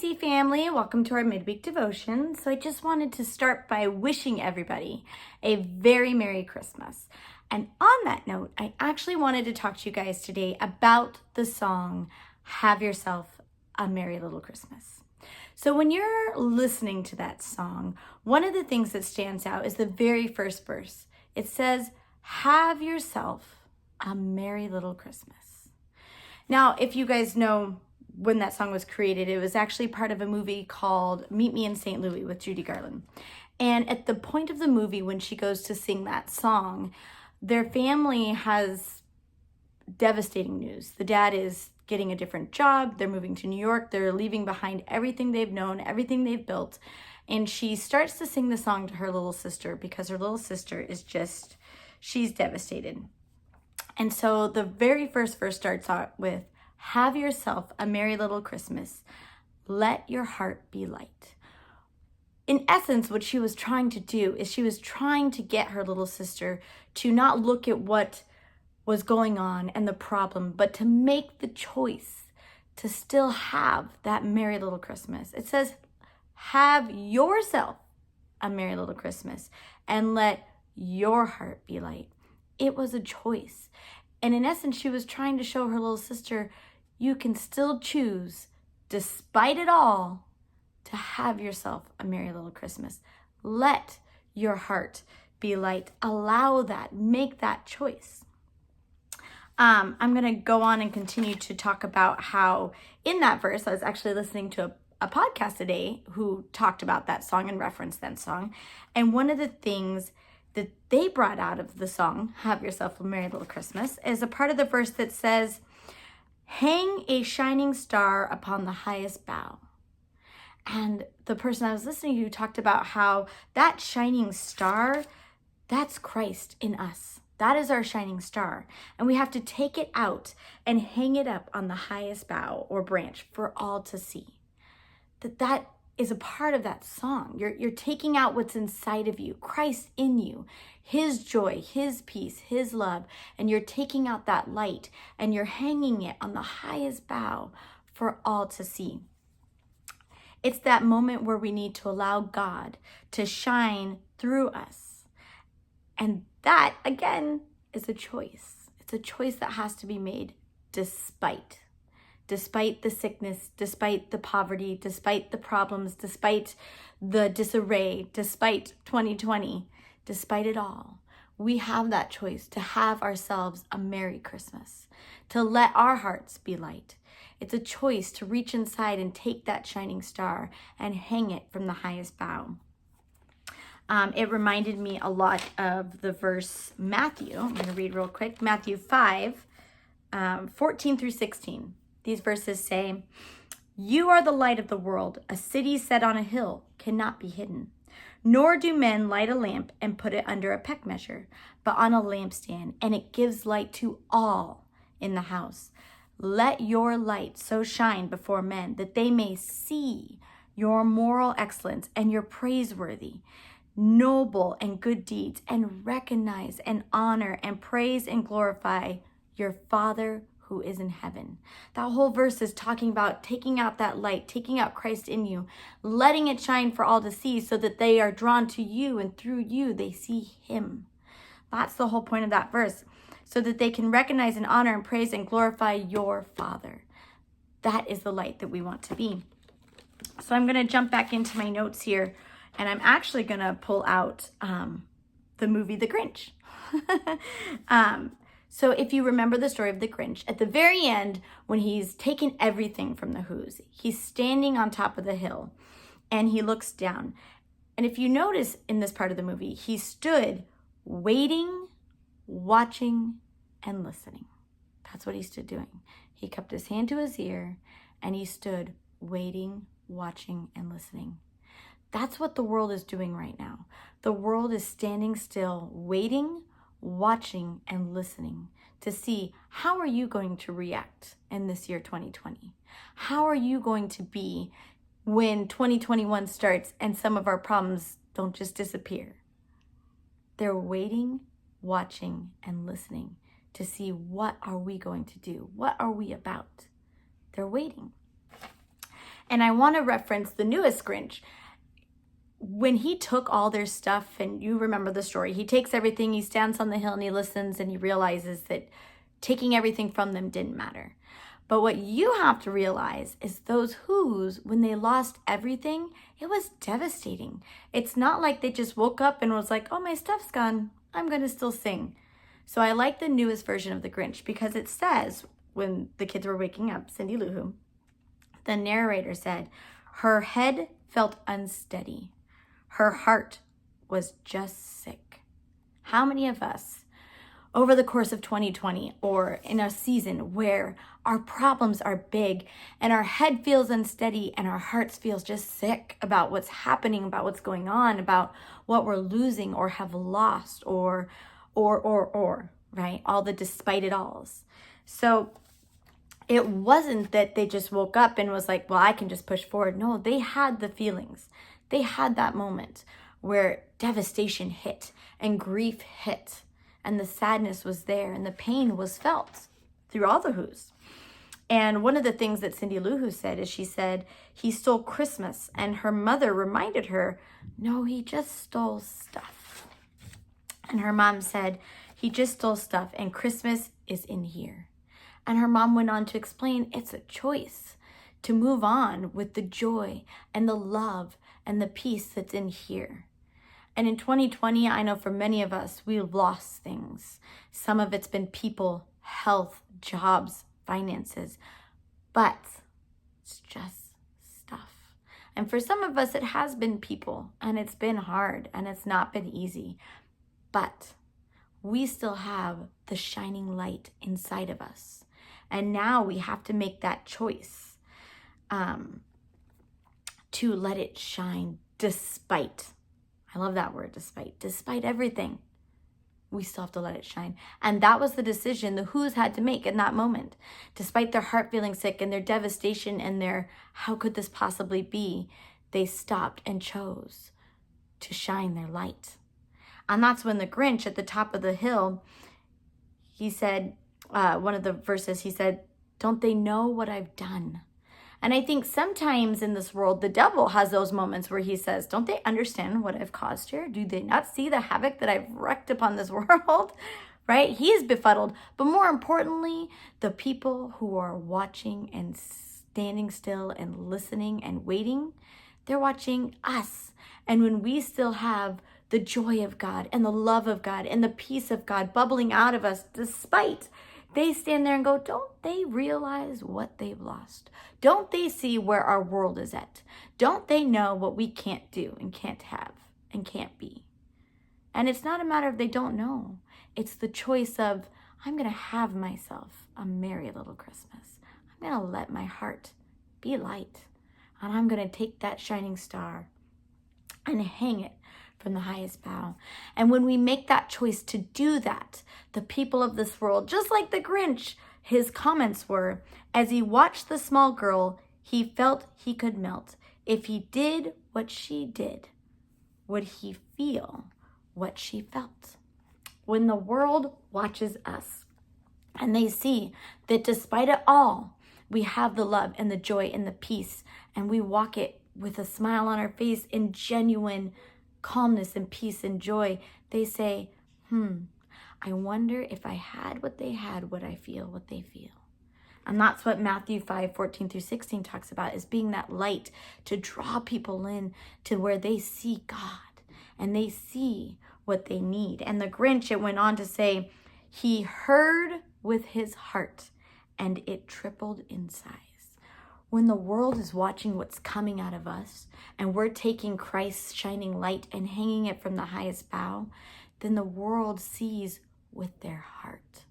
Family, welcome to our midweek devotion. So I just wanted to start by wishing everybody a very Merry Christmas. And on that note, I actually wanted to talk to you guys today about the song, Have Yourself a Merry Little Christmas. So when you're listening to that song, one of the things that stands out is the very first verse. It says, have yourself a merry little Christmas. Now, if you guys know, when that song was created, it was actually part of a movie called Meet Me in St. Louis with Judy Garland. And at the point of the movie, when she goes to sing that song, their family has devastating news. The dad is getting a different job. They're moving to New York. They're leaving behind everything they've known, everything they've built. And she starts to sing the song to her little sister because her little sister is she's devastated. And so the very first verse starts out with, have yourself a merry little Christmas. Let your heart be light. In essence, what she was trying to do is she was trying to get her little sister to not look at what was going on and the problem, but to make the choice to still have that merry little Christmas. It says, have yourself a merry little Christmas and let your heart be light. It was a choice. And in essence, she was trying to show her little sister, you can still choose, despite it all, to have yourself a merry little Christmas. Let your heart be light. Allow that. Make that choice. I'm going to go on and continue to talk about how in that verse, I was actually listening to a podcast today who talked about that song and referenced that song. And one of the things that they brought out of the song, Have Yourself a Merry Little Christmas, is a part of the verse that says, hang a shining star upon the highest bough. And the person I was listening to talked about how that shining star, that's Christ in us. That is our shining star. And we have to take it out and hang it up on the highest bough or branch for all to see. That is a part of that song. You're taking out what's inside of you, Christ in you, his joy, his peace, his love, and you're taking out that light and you're hanging it on the highest bough for all to see. It's that moment where we need to allow God to shine through us. And that, again, is a choice. It's a choice that has to be made despite the sickness, despite the poverty, despite the problems, despite the disarray, despite 2020, despite it all, we have that choice to have ourselves a Merry Christmas, to let our hearts be light. It's a choice to reach inside and take that shining star and hang it from the highest bough. It reminded me a lot of the verse Matthew. I'm going to read real quick. Matthew 5, 14 through 16. These verses say, you are the light of the world. A city set on a hill cannot be hidden. Nor do men light a lamp and put it under a peck measure, but on a lampstand, and it gives light to all in the house. Let your light so shine before men that they may see your moral excellence and your praiseworthy, noble and good deeds, and recognize and honor and praise and glorify your Father who is in heaven. That whole verse is talking about taking out that light, taking out Christ in you, letting it shine for all to see so that they are drawn to you and through you they see him. That's the whole point of that verse, so that they can recognize and honor and praise and glorify your Father. That is the light that we want to be. So I'm going to jump back into my notes here, and I'm actually going to pull out the movie The Grinch. So if you remember the story of the Grinch, at the very end, when he's taken everything from the Who's, he's standing on top of the hill and he looks down. And if you notice in this part of the movie, he stood waiting, watching, and listening. That's what he stood doing. He cupped his hand to his ear and he stood waiting, watching, and listening. That's what the world is doing right now. The world is standing still, waiting, watching, and listening to see how are you going to react in this year 2020? How are you going to be when 2021 starts and some of our problems don't just disappear? They're waiting, watching, and listening to see what are we going to do? What are we about? They're waiting. And I want to reference the newest Grinch. When he took all their stuff, and you remember the story, he takes everything, he stands on the hill and he listens and he realizes that taking everything from them didn't matter. But what you have to realize is those Who's, when they lost everything, it was devastating. It's not like they just woke up and was like, oh, my stuff's gone, I'm going to still sing. So I like the newest version of the Grinch because it says, when the kids were waking up, Cindy Lou Who, the narrator said, her head felt unsteady. Her heart was just sick. How many of us, over the course of 2020 or in a season where our problems are big and our head feels unsteady and our hearts feels just sick about what's happening, about what's going on, about what we're losing or have lost or, right? All the despite it alls. So it wasn't that they just woke up and was like, well, I can just push forward. No, they had the feelings. They had that moment where devastation hit and grief hit and the sadness was there and the pain was felt through all the Who's. And one of the things that Cindy Lou Who said is she said, he stole Christmas. And her mother reminded her, no, he just stole stuff. And her mom said, he just stole stuff and Christmas is in here. And her mom went on to explain it's a choice to move on with the joy and the love and the peace that's in here. And in 2020, I know for many of us, we've lost things. Some of it's been people, health, jobs, finances, but it's just stuff. And for some of us, it has been people and it's been hard and it's not been easy, but we still have the shining light inside of us. And now we have to make that choice to let it shine despite. I love that word, despite everything. We still have to let it shine. And that was the decision the Who's had to make in that moment. Despite their heart feeling sick and their devastation and their, how could this possibly be? They stopped and chose to shine their light. And that's when the Grinch at the top of the hill, he said, one of the verses, he said, don't they know what I've done? And I think sometimes in this world, the devil has those moments where he says, don't they understand what I've caused here? Do they not see the havoc that I've wreaked upon this world? Right? He is befuddled. But more importantly, the people who are watching and standing still and listening and waiting, they're watching us. And when we still have the joy of God and the love of God and the peace of God bubbling out of us, despite, they stand there and go, don't they realize what they've lost? Don't they see where our world is at? Don't they know what we can't do and can't have and can't be? And it's not a matter of they don't know. It's the choice of, I'm going to have myself a merry little Christmas. I'm going to let my heart be light. And I'm going to take that shining star and hang it from the highest bough. And when we make that choice to do that, the people of this world, just like the Grinch, his comments were, as he watched the small girl, he felt he could melt. If he did what she did, would he feel what she felt? When the world watches us and they see that despite it all, we have the love and the joy and the peace, and we walk it with a smile on our face in genuine calmness and peace and joy, they say, I wonder if I had what they had, would I feel what they feel? And that's what Matthew 5:14-16 talks about, is being that light to draw people in to where they see God and they see what they need. And the Grinch, it went on to say, he heard with his heart and it tripled in size. When the world is watching what's coming out of us and we're taking Christ's shining light and hanging it from the highest bough, then the world sees with their heart.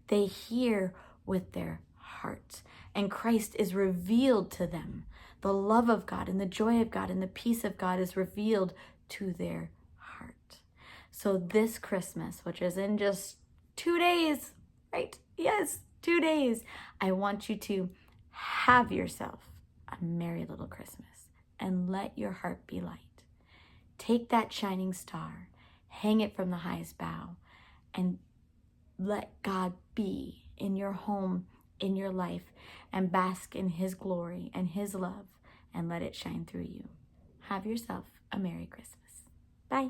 They hear with their heart. And Christ is revealed to them. The love of God and the joy of God and the peace of God is revealed to their heart. So this Christmas, which is in just 2 days, right? Yes, 2 days. I want you to have yourself a merry little Christmas and let your heart be light. Take that shining star, hang it from the highest bough, and let God be in your home, in your life, and bask in his glory and his love and let it shine through you. Have yourself a Merry Christmas. Bye.